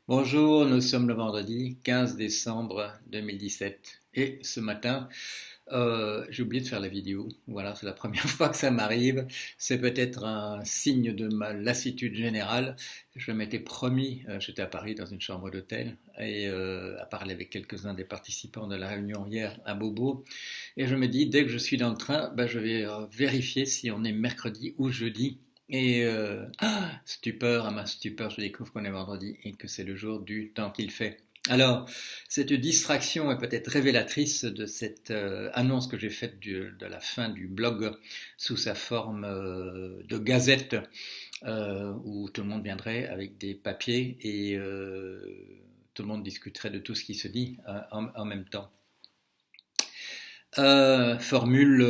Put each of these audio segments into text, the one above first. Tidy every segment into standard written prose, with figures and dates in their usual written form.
Bonjour, nous sommes le vendredi 15 décembre 2017 et ce matin, j'ai oublié de faire la vidéo. Voilà, c'est la première fois que ça m'arrive. C'est peut-être un signe de ma lassitude générale. Je m'étais promis, j'étais à Paris dans une chambre d'hôtel et à parler avec quelques-uns des participants de la réunion hier à Beaubourg. Et je me dis, dès que je suis dans le train, je vais vérifier si on est mercredi ou jeudi. Et stupeur, à ma stupeur, je découvre qu'on est vendredi et que c'est le jour du temps qu'il fait. Alors, cette distraction est peut-être révélatrice de cette annonce que j'ai faite de la fin du blog sous sa forme de gazette où tout le monde viendrait avec des papiers et tout le monde discuterait de tout ce qui se dit en même temps. Formule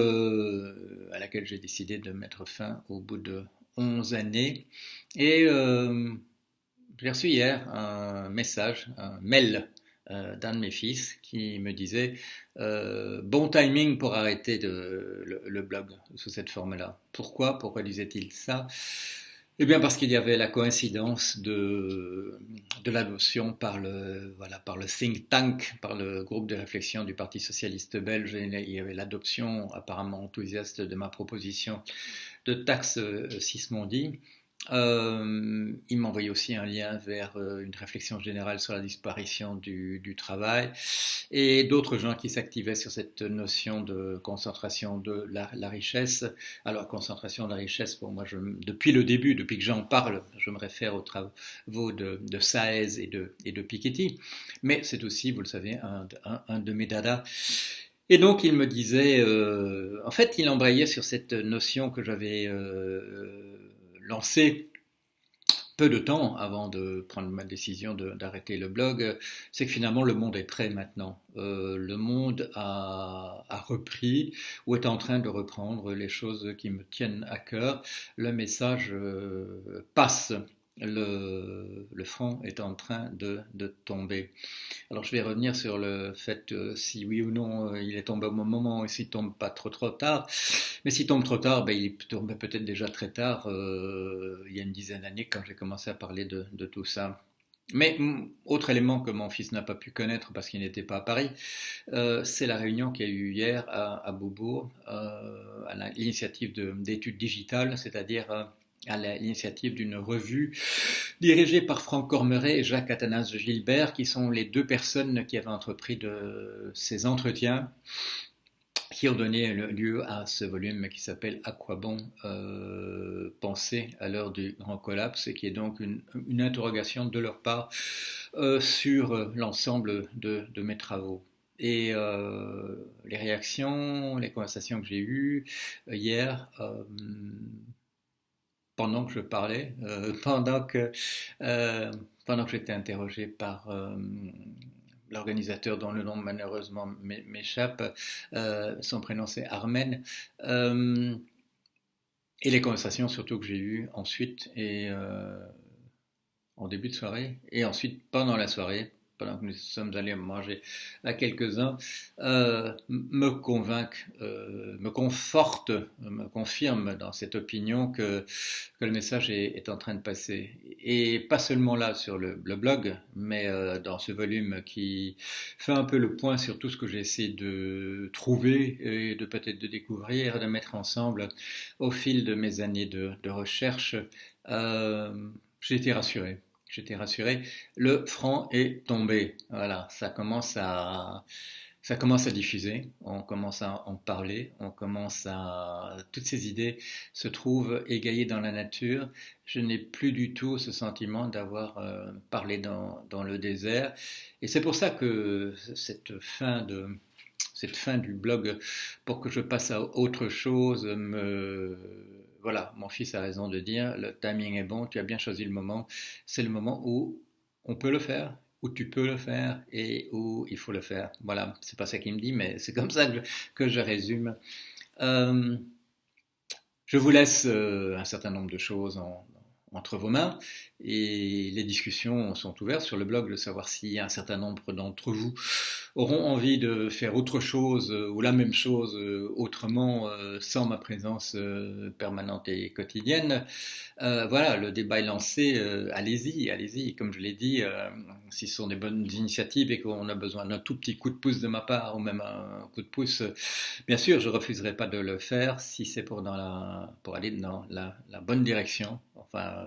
à laquelle j'ai décidé de mettre fin au bout de 11 années. Et j'ai reçu hier un message, un mail d'un de mes fils qui me disait bon timing pour arrêter le blog sous cette forme-là. Pourquoi disait-il ça? Eh bien parce qu'il y avait la coïncidence de l'adoption par le think tank, par le groupe de réflexion du Parti socialiste belge. Il y avait l'adoption apparemment enthousiaste de ma proposition de taxe Sismondi. Il m'a envoyé aussi un lien vers une réflexion générale sur la disparition du travail et d'autres gens qui s'activaient sur cette notion de concentration de la richesse. Alors, concentration de la richesse, pour moi, depuis le début, depuis que j'en parle, je me réfère aux travaux de Saez et de Piketty, mais c'est aussi, vous le savez, un de mes dadas. Et donc il me disait, en fait, il embrayait sur cette notion que j'avais lancée peu de temps avant de prendre ma décision d'arrêter le blog, c'est que finalement le monde est prêt maintenant. Le monde a repris ou est en train de reprendre les choses qui me tiennent à cœur. Le message passe. Le front est en train de tomber. Alors je vais revenir sur le fait si oui ou non il est tombé au bon moment et s'il tombe pas trop tard. Mais s'il tombe trop tard, il tombe peut-être déjà très tard, il y a une dizaine d'années quand j'ai commencé à parler de tout ça. Mais autre élément que mon fils n'a pas pu connaître parce qu'il n'était pas à Paris, c'est la réunion qu'il y a eu hier à Beaubourg, à l'initiative d'études digitales, c'est-à-dire à l'initiative d'une revue dirigée par Franck Cormeret et Jacques Athanas Gilbert, qui sont les deux personnes qui avaient entrepris de ces entretiens qui ont donné lieu à ce volume qui s'appelle À quoi bon penser à l'heure du grand collapse, et qui est donc une interrogation de leur part sur l'ensemble de mes travaux. Et les réactions, les conversations que j'ai eues hier, pendant que je parlais, pendant que j'étais interrogé par l'organisateur dont le nom malheureusement m'échappe, son prénom c'est Armen, et les conversations surtout que j'ai eues ensuite et en début de soirée et ensuite pendant la soirée, pendant que nous sommes allés manger à quelques-uns, me convainc, me conforte, me confirme dans cette opinion que le message est en train de passer. Et pas seulement là sur le blog, mais dans ce volume qui fait un peu le point sur tout ce que j'ai essayé de trouver et de peut-être de découvrir, de mettre ensemble au fil de mes années de recherche. J'ai été rassuré. J'étais rassuré. Le franc est tombé. Voilà, ça commence à diffuser. On commence à en parler. Toutes ces idées se trouvent égayées dans la nature. Je n'ai plus du tout ce sentiment d'avoir parlé dans le désert. Et c'est pour ça que cette fin du blog, pour que je passe à autre chose, voilà, mon fils a raison de dire, le timing est bon, tu as bien choisi le moment, c'est le moment où on peut le faire, où tu peux le faire et où il faut le faire. Voilà, c'est pas ça qu'il me dit, mais c'est comme ça que je résume. Euh, je vous laisse un certain nombre de choses entre vos mains et les discussions sont ouvertes sur le blog de savoir s'il y a un certain nombre d'entre vous auront envie de faire autre chose ou la même chose autrement sans ma présence permanente et quotidienne. Voilà, le débat est lancé, allez-y, allez-y. Comme je l'ai dit, si ce sont des bonnes initiatives et qu'on a besoin d'un tout petit coup de pouce de ma part ou même un coup de pouce, bien sûr, je ne refuserai pas de le faire si c'est pour aller dans la bonne direction, enfin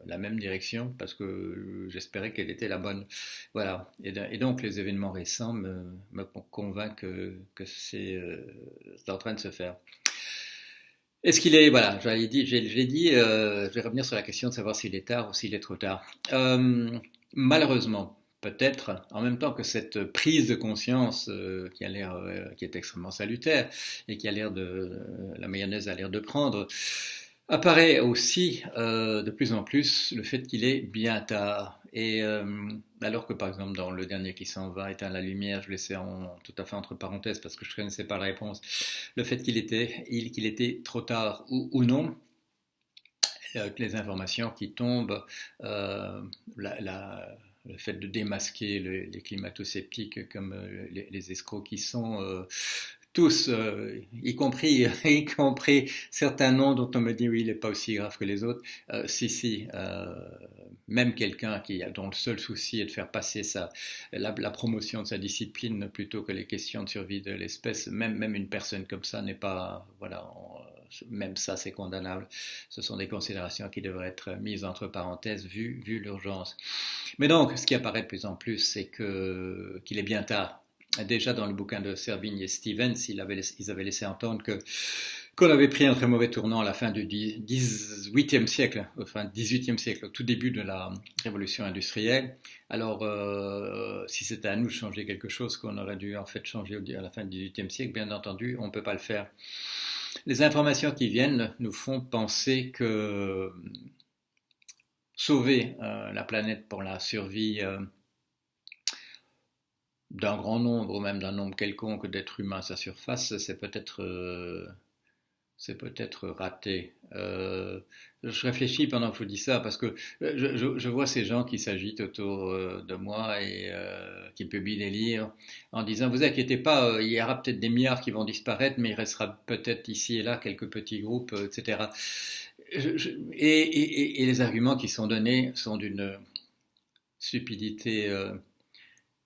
la même direction, parce que j'espérais qu'elle était la bonne. Voilà. Et donc les événements récents me convainquent que c'est en train de se faire. Est-ce qu'il est, voilà, j'ai dit, je vais revenir sur la question de savoir s'il est tard ou s'il est trop tard. Malheureusement, peut-être, en même temps que cette prise de conscience qui est extrêmement salutaire et qui a l'air la mayonnaise a l'air de prendre, apparaît aussi de plus en plus le fait qu'il est bien tard. Et alors que par exemple dans le dernier qui s'en va, éteint la lumière, je laissais tout à fait entre parenthèses parce que je ne connaissais pas la réponse, le fait qu'il était trop tard ou non, avec les informations qui tombent, euh, le fait de démasquer les climato-sceptiques comme les escrocs qui sont, tous, y compris certains noms dont on me dit oui, il n'est pas aussi grave que les autres. Si, même quelqu'un dont le seul souci est de faire passer la promotion de sa discipline plutôt que les questions de survie de l'espèce, même une personne comme ça n'est pas, voilà, même ça c'est condamnable. Ce sont des considérations qui devraient être mises entre parenthèses vu l'urgence. Mais donc, ce qui apparaît de plus en plus, c'est qu'il est bien tard. Déjà dans le bouquin de Servigne et Stevens, ils avaient laissé entendre qu'on avait pris un très mauvais tournant à la fin du XVIIIe siècle, enfin XVIIIe siècle, au tout début de la révolution industrielle. Alors, si c'était à nous de changer quelque chose qu'on aurait dû en fait changer à la fin du XVIIIe siècle, bien entendu, on ne peut pas le faire. Les informations qui viennent nous font penser que sauver la planète pour la survie d'un grand nombre ou même d'un nombre quelconque d'êtres humains à sa surface, c'est peut-être raté. Je réfléchis pendant que je vous dis ça parce que je vois ces gens qui s'agitent autour de moi et qui publient des livres en disant vous inquiétez pas, il y aura peut-être des milliards qui vont disparaître, mais il restera peut-être ici et là quelques petits groupes, etc. Et les arguments qui sont donnés sont d'une stupidité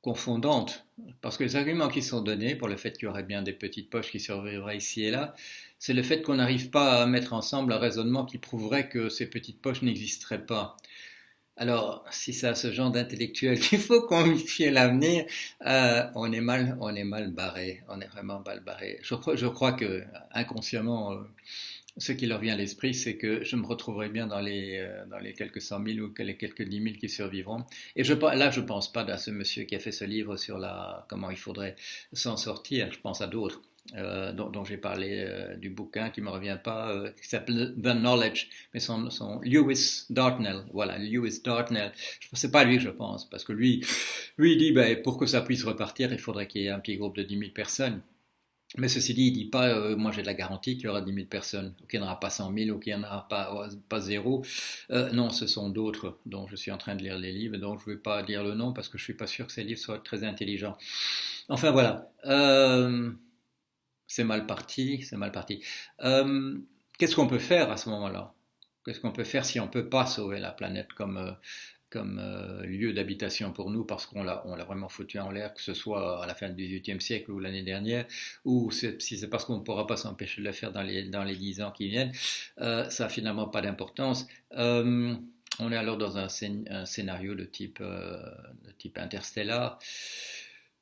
confondante, parce que les arguments qui sont donnés pour le fait qu'il y aurait bien des petites poches qui survivraient ici et là, c'est le fait qu'on n'arrive pas à mettre ensemble un raisonnement qui prouverait que ces petites poches n'existeraient pas. Alors, si c'est à ce genre d'intellectuel qu'il faut confier l'avenir, on est mal barré, on est vraiment mal barré. Je crois que inconsciemment, ce qui leur vient à l'esprit, c'est que je me retrouverai bien dans les quelques 100 000 ou les quelques 10 000 qui survivront. Et là, je ne pense pas à ce monsieur qui a fait ce livre sur comment il faudrait s'en sortir. Je pense à d'autres. Dont j'ai parlé du bouquin qui ne me revient pas, qui s'appelle The Knowledge, mais son Lewis Dartnell, voilà, Lewis Dartnell, c'est pas lui que je pense, parce que lui il dit, ben, pour que ça puisse repartir, il faudrait qu'il y ait un petit groupe de 10 000 personnes. Mais ceci dit, il ne dit pas, moi j'ai de la garantie qu'il y aura 10 000 personnes, ou qu'il n'y en aura pas 100 000, ou qu'il n'y en aura pas zéro. Non, ce sont d'autres dont je suis en train de lire les livres, donc je ne vais pas dire le nom parce que je ne suis pas sûr que ces livres soient très intelligents. Enfin voilà, c'est mal parti, c'est mal parti. Qu'est-ce qu'on peut faire à ce moment-là? Qu'est-ce qu'on peut faire si on ne peut pas sauver la planète comme lieu d'habitation pour nous parce qu'on l'a vraiment foutu en l'air, que ce soit à la fin du XVIIIe siècle ou l'année dernière, ou si c'est parce qu'on ne pourra pas s'empêcher de le faire dans les 10 ans qui viennent, ça n'a finalement pas d'importance. On est alors dans un scénario de type interstellar.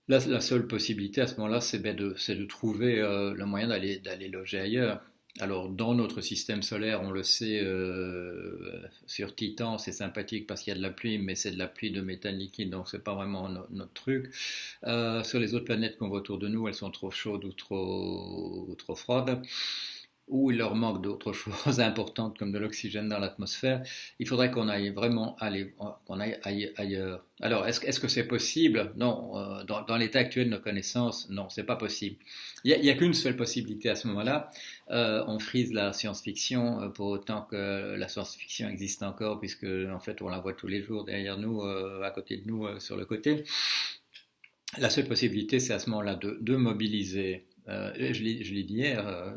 La seule possibilité à ce moment-là, c'est de trouver le moyen d'aller loger ailleurs. Alors, dans notre système solaire, on le sait, sur Titan, c'est sympathique parce qu'il y a de la pluie, mais c'est de la pluie de méthane liquide, donc c'est pas vraiment notre truc. Sur les autres planètes qu'on voit autour de nous, elles sont trop chaudes ou trop froides, ou il leur manque d'autres choses importantes comme de l'oxygène dans l'atmosphère. Il faudrait qu'on aille ailleurs. Alors, est-ce que c'est possible? Non, dans l'état actuel de nos connaissances, non, c'est pas possible. Il y a qu'une seule possibilité à ce moment-là. On frise la science-fiction pour autant que la science-fiction existe encore, puisque en fait on la voit tous les jours derrière nous, à côté de nous, sur le côté. La seule possibilité, c'est à ce moment-là de mobiliser. Je l'ai dit hier,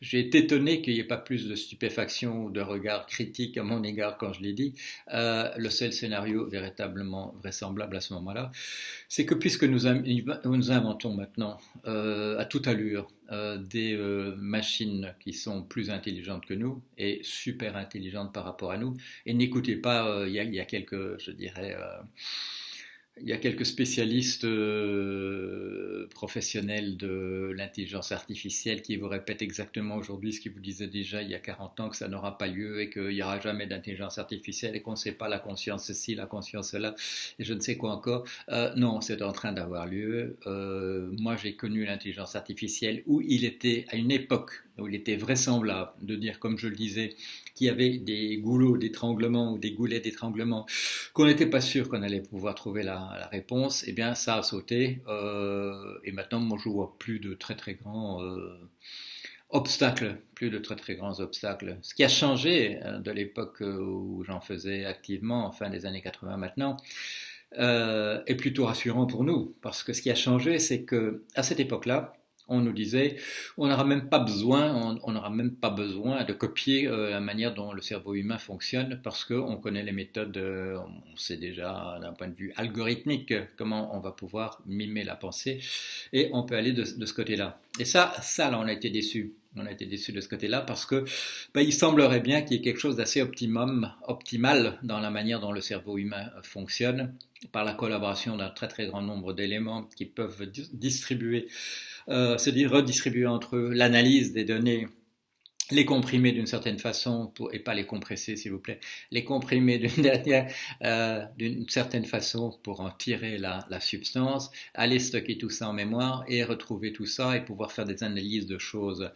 j'ai été étonné qu'il n'y ait pas plus de stupéfaction ou de regard critique à mon égard quand je l'ai dit. Le seul scénario véritablement vraisemblable à ce moment-là, c'est que puisque nous inventons maintenant à toute allure des machines qui sont plus intelligentes que nous et super intelligentes par rapport à nous, et n'écoutez pas, il y a quelques, je dirais, il y a quelques spécialistes professionnels de l'intelligence artificielle qui vous répètent exactement aujourd'hui ce qu'ils vous disaient déjà il y a 40 ans, que ça n'aura pas lieu et qu'il n'y aura jamais d'intelligence artificielle et qu'on ne sait pas la conscience ceci, la conscience cela, et je ne sais quoi encore. Non, c'est en train d'avoir lieu. Moi, j'ai connu l'intelligence artificielle où il était, à une époque où il était vraisemblable de dire, comme je le disais, qu'il y avait des goulots d'étranglement ou des goulets d'étranglement, qu'on n'était pas sûr qu'on allait pouvoir trouver la réponse, eh bien ça a sauté. Et maintenant, moi, je vois plus de très très grands obstacles, plus de très très grands obstacles. Ce qui a changé de l'époque où j'en faisais activement, en fin des années 80 maintenant, est plutôt rassurant pour nous, parce que ce qui a changé, c'est que à cette époque-là, on nous disait, on n'aura même pas besoin de copier la manière dont le cerveau humain fonctionne parce qu'on connaît les méthodes, on sait déjà d'un point de vue algorithmique comment on va pouvoir mimer la pensée et on peut aller de ce côté-là. Et ça, là, on a été déçus. On a été déçus de ce côté-là parce que il semblerait bien qu'il y ait quelque chose d'assez optimal dans la manière dont le cerveau humain fonctionne par la collaboration d'un très très grand nombre d'éléments qui peuvent distribuer c'est-à-dire redistribuer entre eux l'analyse des données, les comprimer d'une certaine façon, et pas les compresser s'il vous plaît, les comprimer d'une certaine façon pour en tirer la substance, aller stocker tout ça en mémoire et retrouver tout ça et pouvoir faire des analyses de choses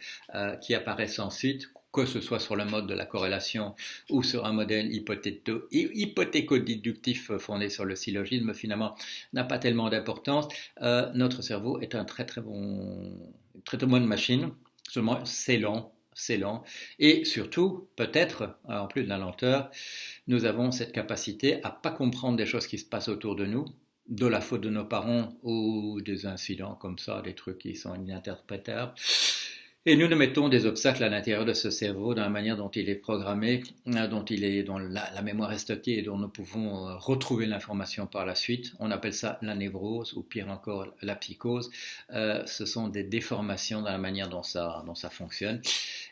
qui apparaissent ensuite, que ce soit sur le mode de la corrélation ou sur un modèle hypothéco-déductif fondé sur le syllogisme, finalement, n'a pas tellement d'importance. Notre cerveau est un très très très très bonne machine, seulement c'est lent, et surtout, peut-être, en plus de la lenteur, nous avons cette capacité à pas comprendre des choses qui se passent autour de nous, de la faute de nos parents ou des incidents comme ça, des trucs qui sont ininterprétables. Et nous nous mettons des obstacles à l'intérieur de ce cerveau dans la manière dont il est programmé, dont la mémoire est stockée et dont nous pouvons retrouver l'information par la suite. On appelle ça la névrose ou pire encore la psychose. Ce sont des déformations dans la manière dont ça fonctionne.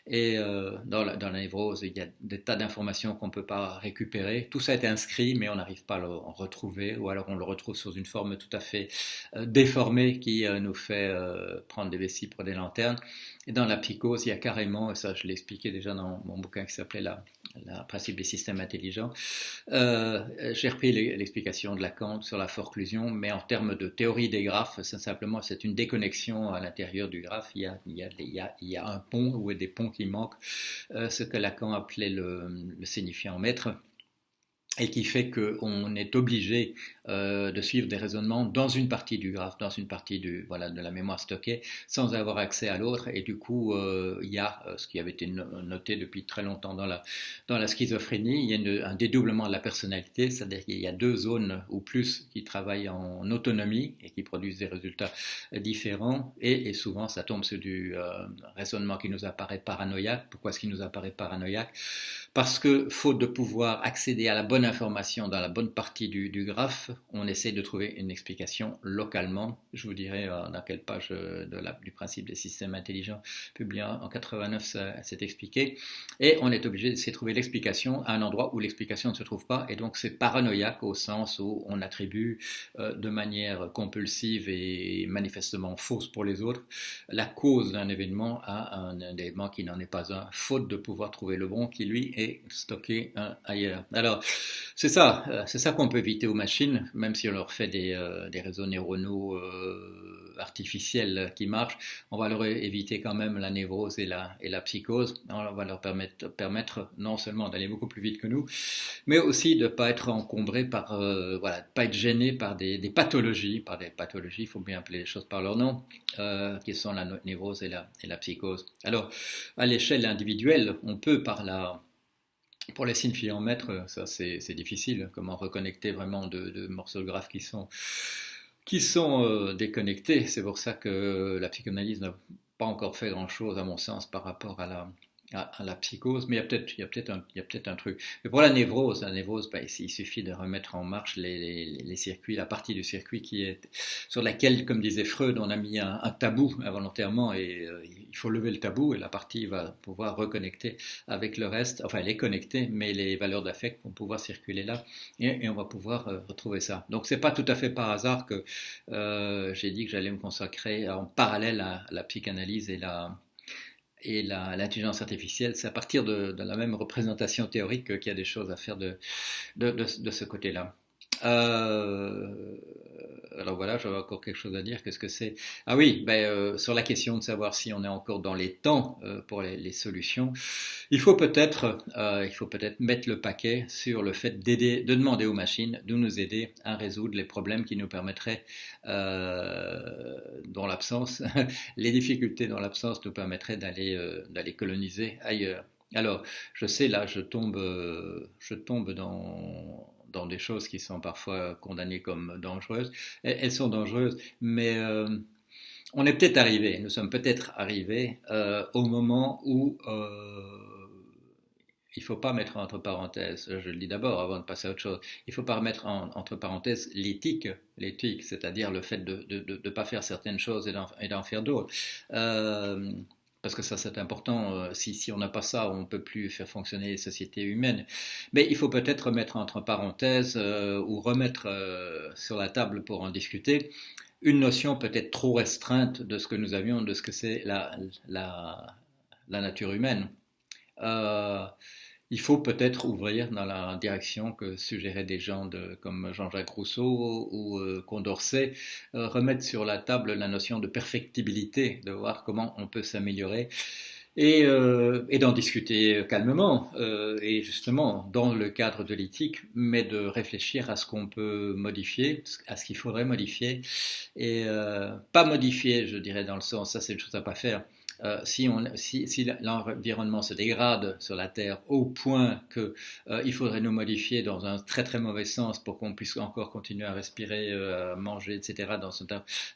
Et dans la névrose, il y a des tas d'informations qu'on ne peut pas récupérer. Tout ça est inscrit, mais on n'arrive pas à le retrouver, ou alors on le retrouve sous une forme tout à fait déformée qui nous fait prendre des vessies pour des lanternes. Et dans la psychose, il y a carrément, et ça je l'ai expliqué déjà dans mon bouquin qui s'appelait la principe des systèmes intelligents, j'ai repris l'explication de Lacan sur la forclusion, mais en termes de théorie des graphes, c'est une déconnexion à l'intérieur du graphe, il y a un pont ou des ponts qui manquent, ce que Lacan appelait le signifiant maître, et qui fait qu'on est obligé de suivre des raisonnements dans une partie du graphe, dans une partie de la mémoire stockée, sans avoir accès à l'autre. Et du coup, il y a ce qui avait été noté depuis très longtemps dans la schizophrénie, il y a un dédoublement de la personnalité, c'est-à-dire qu'il y a deux zones ou plus qui travaillent en autonomie et qui produisent des résultats différents. Et souvent, ça tombe sur du raisonnement qui nous apparaît paranoïaque. Pourquoi est-ce qu'il nous apparaît paranoïaque ? Parce que, faute de pouvoir accéder à la bonne information dans la bonne partie du graphe, on essaie de trouver une explication localement. Je vous dirai dans quelle page du principe des systèmes intelligents publié en 89 c'est expliqué. Et on est obligé d'essayer de trouver l'explication à un endroit où l'explication ne se trouve pas. Et donc c'est paranoïaque au sens où on attribue de manière compulsive et manifestement fausse pour les autres la cause d'un événement à un événement qui n'en est pas un, faute de pouvoir trouver le bon qui lui est stocké ailleurs. Alors c'est ça qu'on peut éviter aux machines, même si on leur fait des réseaux neuronaux artificiels qui marchent, on va leur éviter quand même la névrose et la psychose. On va leur permettre non seulement d'aller beaucoup plus vite que nous, mais aussi de ne pas être encombré par, de pas être gêné par des pathologies, il faut bien appeler les choses par leur nom, qui sont la névrose et la psychose. Alors, à l'échelle individuelle, on peut pour les signes filaments, ça c'est difficile, comment reconnecter vraiment deux morceaux de graphes qui sont qui sont déconnectés. C'est pour ça que la psychanalyse n'a pas encore fait grand-chose, à mon sens, par rapport à la psychose, mais il y a peut-être un truc. Mais pour la névrose, bah, il suffit de remettre en marche les circuits, la partie du circuit qui est sur laquelle, comme disait Freud, on a mis un tabou involontairement, et il faut lever le tabou, et la partie va pouvoir reconnecter avec le reste. Enfin, elle est connectée, mais les valeurs d'affect vont pouvoir circuler là, et on va pouvoir retrouver ça. Donc, c'est pas tout à fait par hasard que j'ai dit que j'allais me consacrer en parallèle à la psychanalyse et l'intelligence artificielle. C'est à partir de la même représentation théorique qu'il y a des choses à faire de ce côté-là. Euh, alors voilà, j'avais encore quelque chose à dire. Qu'est-ce que c'est? Ah oui, sur la question de savoir si on est encore dans les temps pour les solutions, il faut peut-être mettre le paquet sur le fait de demander aux machines de nous aider à résoudre les problèmes qui nous permettraient, dans l'absence, les difficultés dans l'absence nous permettraient d'aller coloniser ailleurs. Alors, je sais, là, je tombe dans des choses qui sont parfois condamnées comme dangereuses. Elles sont dangereuses, mais on est peut-être arrivé, nous sommes peut-être arrivés au moment où il ne faut pas mettre entre parenthèses, je le dis d'abord avant de passer à autre chose, il ne faut pas mettre entre parenthèses l'éthique, c'est-à-dire le fait de ne pas faire certaines choses et d'en faire d'autres. Parce que ça c'est important, si on n'a pas ça, on ne peut plus faire fonctionner les sociétés humaines. Mais il faut peut-être remettre entre parenthèses ou remettre sur la table pour en discuter une notion peut-être trop restreinte de ce que nous avions, de ce que c'est la nature humaine. Euh, il faut peut-être ouvrir dans la direction que suggéraient des gens comme Jean-Jacques Rousseau ou Condorcet, remettre sur la table la notion de perfectibilité, de voir comment on peut s'améliorer et d'en discuter calmement et justement dans le cadre de l'éthique, mais de réfléchir à ce qu'on peut modifier, à ce qu'il faudrait modifier et pas modifier, je dirais dans le sens, ça c'est une chose à pas faire. Si l'environnement se dégrade sur la Terre au point qu'il faudrait nous modifier dans un très très mauvais sens pour qu'on puisse encore continuer à respirer, à manger, etc. dans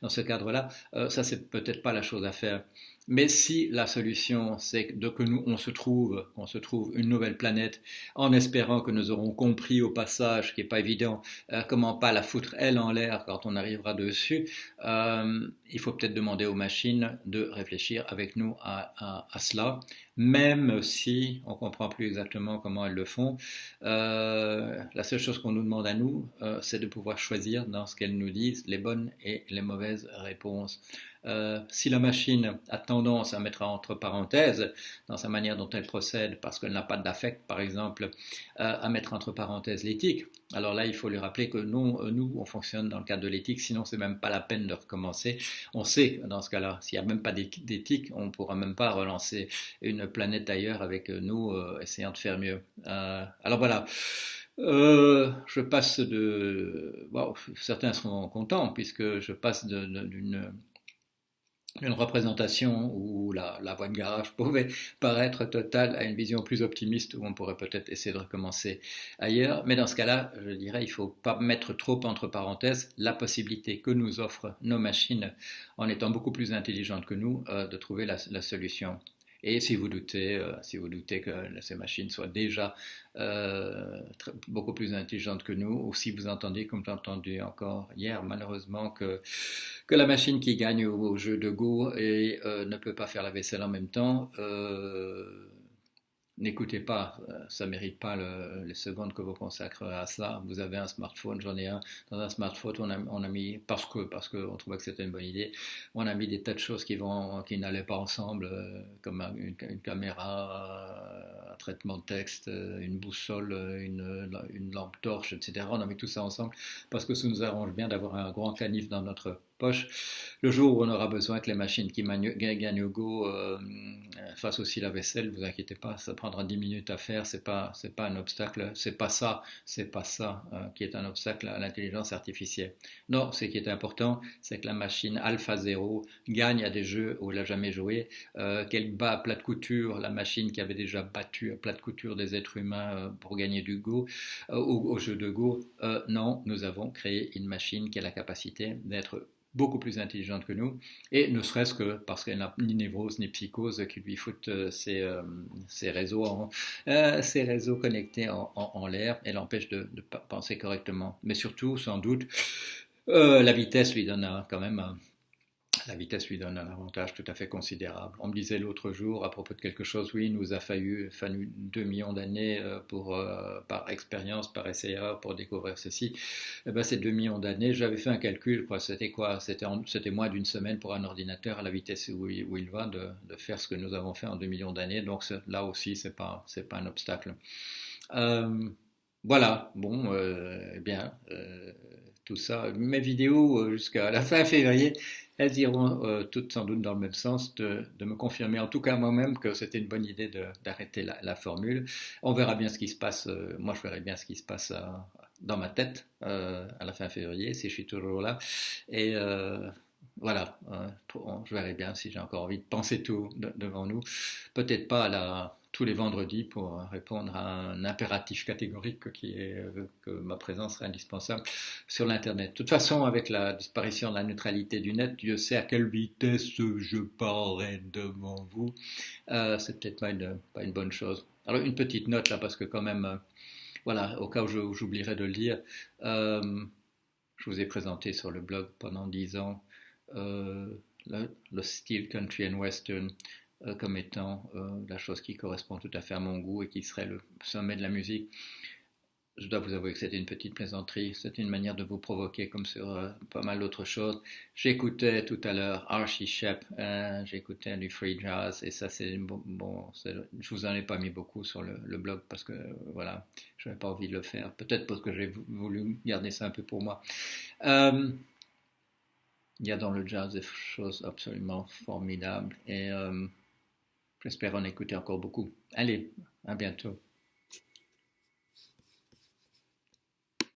ce cadre-là, ça c'est peut-être pas la chose à faire. Mais si la solution, c'est que nous, on se trouve une nouvelle planète, en espérant que nous aurons compris au passage, ce qui n'est pas évident, comment pas la foutre elle en l'air quand on arrivera dessus, il faut peut-être demander aux machines de réfléchir avec nous à cela, même si on ne comprend plus exactement comment elles le font. La seule chose qu'on nous demande à nous, c'est de pouvoir choisir dans ce qu'elles nous disent les bonnes et les mauvaises réponses. Si la machine a tendance à mettre entre parenthèses dans sa manière dont elle procède, parce qu'elle n'a pas d'affect, par exemple, à mettre entre parenthèses l'éthique, alors là, il faut lui rappeler que nous, on fonctionne dans le cadre de l'éthique, sinon c'est même pas la peine de recommencer. On sait, dans ce cas-là, s'il n'y a même pas d'éthique, on ne pourra même pas relancer une planète ailleurs avec nous, essayant de faire mieux. Alors voilà. Je passe de... Bon, certains seront contents, puisque je passe d'une une représentation où la voie de garage pouvait paraître totale à une vision plus optimiste où on pourrait peut-être essayer de recommencer ailleurs. Mais dans ce cas-là, je dirais, il ne faut pas mettre trop entre parenthèses la possibilité que nous offrent nos machines, en étant beaucoup plus intelligentes que nous, de trouver la solution. Et si vous doutez que ces machines soient déjà beaucoup plus intelligentes que nous, ou si vous entendez, comme j'ai entendu encore hier, malheureusement, que la machine qui gagne au jeu de Go et ne peut pas faire la vaisselle en même temps, n'écoutez pas, ça ne mérite pas les secondes que vous consacrerez à ça. Vous avez un smartphone, j'en ai un. Dans un smartphone, on a mis, parce qu'on trouvait que c'était une bonne idée, on a mis des tas de choses qui n'allaient pas ensemble, comme une caméra, un traitement de texte, une boussole, une lampe torche, etc. On a mis tout ça ensemble parce que ça nous arrange bien d'avoir un grand canif dans notre poche. Le jour où on aura besoin que les machines qui gagnent au Go fassent aussi la vaisselle, vous inquiétez pas, ça prendra 10 minutes à faire, c'est pas un obstacle, c'est pas ça qui est un obstacle à l'intelligence artificielle. Non, ce qui est important, c'est que la machine Alpha 0 gagne à des jeux où elle n'a jamais joué, qu'elle bat à plat de couture la machine qui avait déjà battu couture, à plate couture des êtres humains pour gagner du Go, au jeu de Go. Non, nous avons créé une machine qui a la capacité d'être beaucoup plus intelligente que nous, et ne serait-ce que parce qu'elle n'a ni névrose ni psychose qui lui foutent ses réseaux connectés en l'air et l'empêchent de penser correctement. Mais surtout, sans doute, la vitesse lui donne quand même la vitesse lui donne un avantage tout à fait considérable. On me disait l'autre jour à propos de quelque chose, oui, il nous a fallu 2 millions d'années par expérience, par essai-erreur pour découvrir ceci. Eh ben, ces 2 millions d'années, j'avais fait un calcul, c'était moins d'une semaine pour un ordinateur à la vitesse où il va de faire ce que nous avons fait en 2 millions d'années. Donc là aussi, c'est pas un obstacle. Euh, voilà, bon, bien, tout ça. Mes vidéos jusqu'à la fin février, elles iront toutes sans doute dans le même sens de me confirmer, en tout cas moi-même, que c'était une bonne idée d'arrêter la formule. On verra bien ce qui se passe, moi je verrai bien ce qui se passe dans ma tête à la fin février, si je suis toujours là. Et voilà, je verrai bien si j'ai encore envie de penser tout devant nous. Peut-être pas tous les vendredis pour répondre à un impératif catégorique qui est que ma présence serait indispensable sur l'Internet. De toute façon, avec la disparition de la neutralité du net, Dieu sait à quelle vitesse je parlerai devant vous. C'est peut-être pas une bonne chose. Alors une petite note là, parce que quand même, voilà, au cas où j'oublierais de le dire, je vous ai présenté sur le blog pendant 10 ans euh, le style country and western comme étant la chose qui correspond tout à fait à mon goût et qui serait le sommet de la musique. Je dois vous avouer que c'était une petite plaisanterie, c'était une manière de vous provoquer comme sur pas mal d'autres choses. J'écoutais tout à l'heure Archie Shepp, j'écoutais du free jazz et ça c'est je vous en ai pas mis beaucoup sur le blog parce que voilà, je n'avais pas envie de le faire, peut-être parce que j'ai voulu garder ça un peu pour moi. Il y a dans le jazz des choses absolument formidables et j'espère en écouter encore beaucoup. Allez, à bientôt.